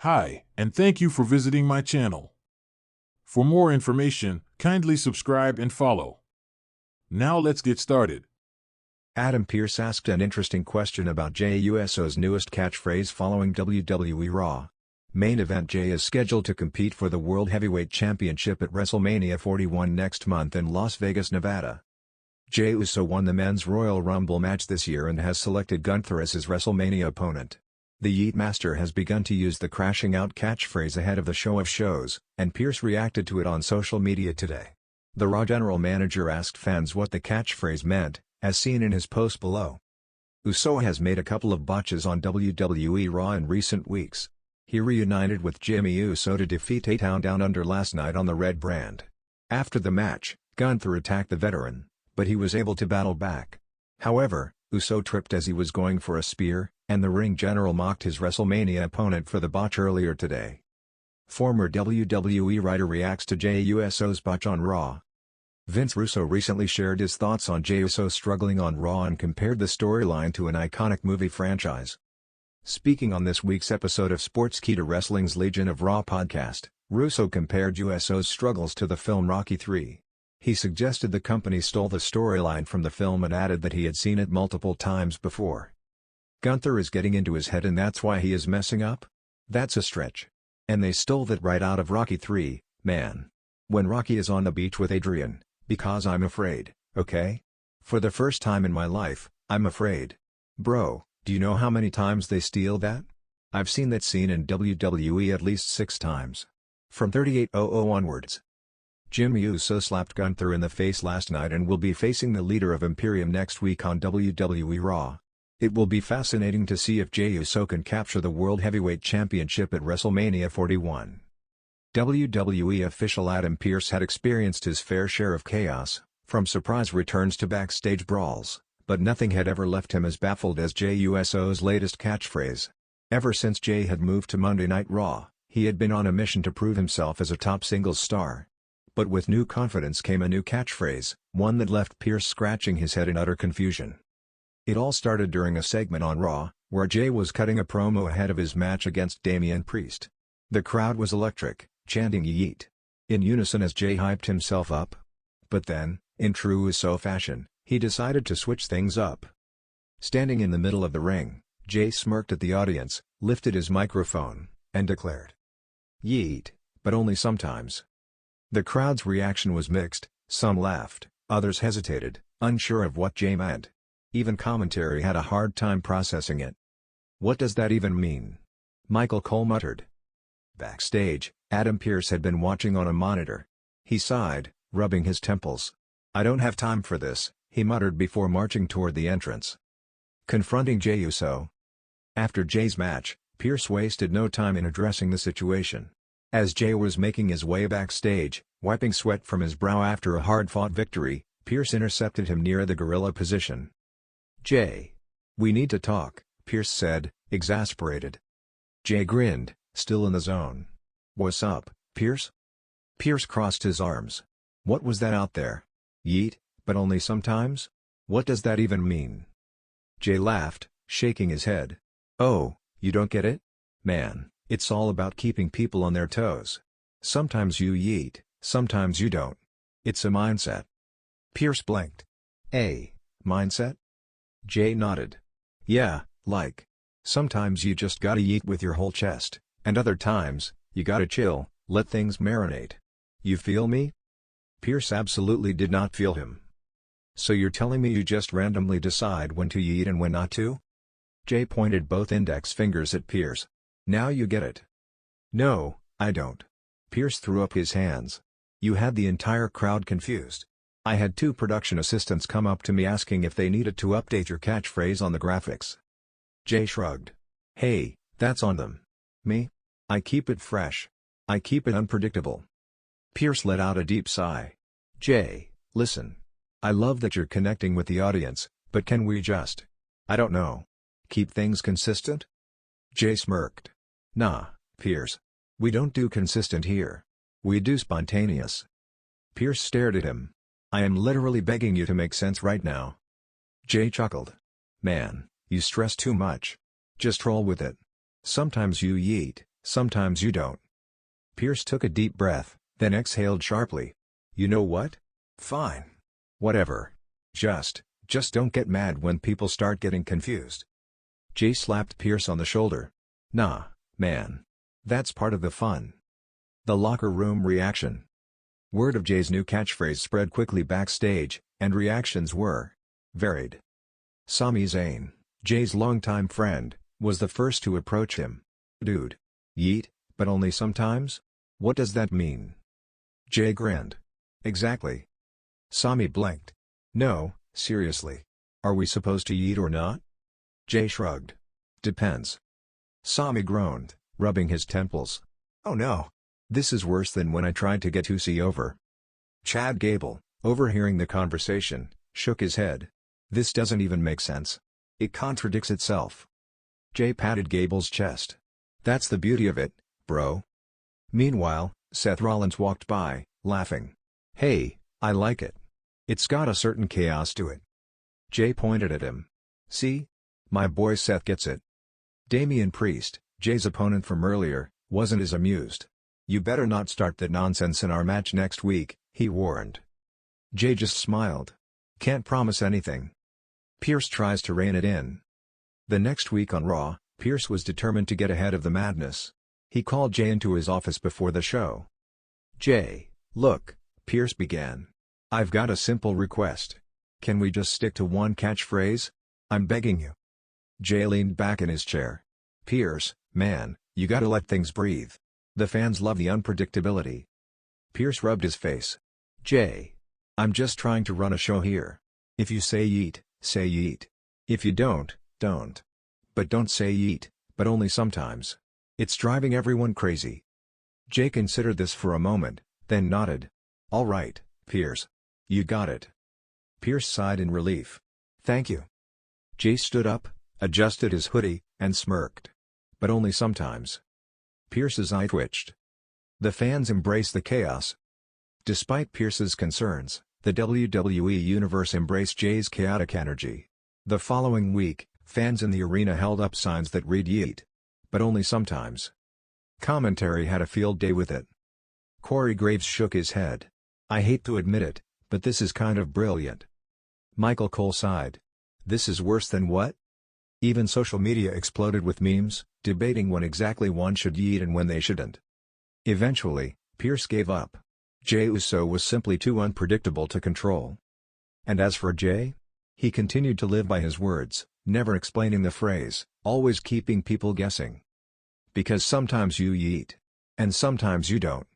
Hi, and thank you for visiting my channel. For more information, kindly subscribe and follow. Now let's get started. Adam Pearce asked an interesting question about Jey Uso's newest catchphrase following WWE Raw. Main event: Jey is scheduled to compete for the World Heavyweight Championship at WrestleMania 41 next month in Las Vegas, Nevada. Jey Uso won the Men's Royal Rumble match this year and has selected Gunther as his WrestleMania opponent. The Yeet Master has begun to use the crashing out catchphrase ahead of the show of shows, and Pearce reacted to it on social media today. The Raw general manager asked fans what the catchphrase meant, as seen in his post below. Uso has made a couple of botches on WWE Raw in recent weeks. He reunited with Jey Uso to defeat A-Town Down Under last night on the Red brand. After the match, Gunther attacked the veteran, but he was able to battle back. However, Uso tripped as he was going for a spear, and the ring general mocked his WrestleMania opponent for the botch earlier today. Former WWE writer reacts to Jey Uso's botch on Raw. Vince Russo recently shared his thoughts on Jey Uso struggling on Raw and compared the storyline to an iconic movie franchise. Speaking on this week's episode of Sportskeeda Wrestling's Legion of Raw podcast, Russo compared Uso's struggles to the film Rocky III. He suggested the company stole the storyline from the film and added that he had seen it multiple times before. Gunther is getting into his head and that's why he is messing up? That's a stretch. And they stole that right out of Rocky III, man. When Rocky is on the beach with Adrian, because I'm afraid, okay? For the first time in my life, I'm afraid. Bro, do you know how many times they steal that? I've seen that scene in WWE at least 6 times. From 3800 onwards. Jey Uso slapped Gunther in the face last night and will be facing the leader of Imperium next week on WWE Raw. It will be fascinating to see if Jey Uso can capture the World Heavyweight Championship at WrestleMania 41. WWE official Adam Pearce had experienced his fair share of chaos, from surprise returns to backstage brawls, but nothing had ever left him as baffled as Jey Uso's latest catchphrase. Ever since Jey had moved to Monday Night Raw, he had been on a mission to prove himself as a top singles star. But with new confidence came a new catchphrase, one that left Pearce scratching his head in utter confusion. It all started during a segment on Raw, where Jey was cutting a promo ahead of his match against Damian Priest. The crowd was electric, chanting "Yeet" in unison as Jey hyped himself up. But then, in true Uso fashion, he decided to switch things up. Standing in the middle of the ring, Jey smirked at the audience, lifted his microphone, and declared, "Yeet, but only sometimes." The crowd's reaction was mixed, some laughed, others hesitated, unsure of what Jey meant. Even commentary had a hard time processing it. "What does that even mean?" Michael Cole muttered. Backstage, Adam Pearce had been watching on a monitor. He sighed, rubbing his temples. "I don't have time for this," he muttered before marching toward the entrance. Confronting Jey Uso. After Jey's match, Pearce wasted no time in addressing the situation. As Jey was making his way backstage, wiping sweat from his brow after a hard-fought victory, Pearce intercepted him near the gorilla position. "Jey, we need to talk," Pearce said, exasperated. Jey grinned, still in the zone. "What's up, Pearce?" Pearce crossed his arms. "What was that out there? Yeet, but only sometimes? What does that even mean?" Jey laughed, shaking his head. "Oh, you don't get it? Man, it's all about keeping people on their toes. Sometimes you yeet, sometimes you don't. It's a mindset." Pearce blinked. "A mindset?" Jey nodded. "Yeah, like. Sometimes you just gotta yeet with your whole chest, and other times, you gotta chill, let things marinate. You feel me?" Pearce absolutely did not feel him. "So you're telling me you just randomly decide when to yeet and when not to?" Jey pointed both index fingers at Pearce. "Now you get it." "No, I don't." Pearce threw up his hands. "You had the entire crowd confused. I had 2 production assistants come up to me asking if they needed to update your catchphrase on the graphics." Jey shrugged. "Hey, that's on them. Me? I keep it fresh. I keep it unpredictable." Pearce let out a deep sigh. "Jey, listen. I love that you're connecting with the audience, but can we just, I don't know, keep things consistent?" Jey smirked. "Nah, Pearce. We don't do consistent here. We do spontaneous." Pearce stared at him. "I am literally begging you to make sense right now." Jey chuckled. "Man, you stress too much. Just roll with it. Sometimes you yeet, Sometimes you don't. Pearce took a deep breath, then exhaled sharply. You know what? Fine. Whatever. Just don't get mad when people start getting confused. Jey slapped Pearce on the shoulder. Nah, man. That's part of the fun. The locker room reaction. Word of Jey's new catchphrase spread quickly backstage, and reactions were varied. Sami Zayn, Jey's longtime friend, was the first to approach him. Dude. Yeet, but only sometimes? What does that mean? Jey grinned. Exactly. Sami blinked. No, seriously. Are we supposed to yeet or not? Jey shrugged. Depends. Sami groaned, rubbing his temples. Oh no. This is worse than when I tried to get Uso over. Chad Gable, overhearing the conversation, shook his head. This doesn't even make sense. It contradicts itself. Jey patted Gable's chest. That's the beauty of it, bro. Meanwhile, Seth Rollins walked by, laughing. Hey, I like it. It's got a certain chaos to it. Jey pointed at him. See? My boy Seth gets it. Damian Priest, Jey's opponent from earlier, wasn't as amused. You better not start that nonsense in our match next week, he warned. Jey just smiled. Can't promise anything. Pearce tries to rein it in. The next week on Raw, Pearce was determined to get ahead of the madness. He called Jey into his office before the show. Jey, look, Pearce began. I've got a simple request. Can we just stick to one catchphrase? I'm begging you. Jey leaned back in his chair. Pearce, man, you gotta let things breathe. The fans love the unpredictability. Pearce rubbed his face. Jey. I'm just trying to run a show here. If you say yeet, say yeet. If you don't, don't. But don't say yeet, but only sometimes. It's driving everyone crazy. Jey considered this for a moment, then nodded. All right, Pearce. You got it. Pearce sighed in relief. Thank you. Jey stood up, adjusted his hoodie, and smirked. But only sometimes. Pearce's eye twitched. The fans embraced the chaos. Despite Pearce's concerns, the WWE Universe embraced Jey's chaotic energy. The following week, fans in the arena held up signs that read yeet. But only sometimes. Commentary had a field day with it. Corey Graves shook his head. I hate to admit it, but this is kind of brilliant. Michael Cole sighed. This is worse than what? Even social media exploded with memes, debating when exactly one should yeet and when they shouldn't. Eventually, Pearce gave up. Jey Uso was simply too unpredictable to control. And as for Jey? He continued to live by his words, never explaining the phrase, always keeping people guessing. Because sometimes you yeet. And sometimes you don't.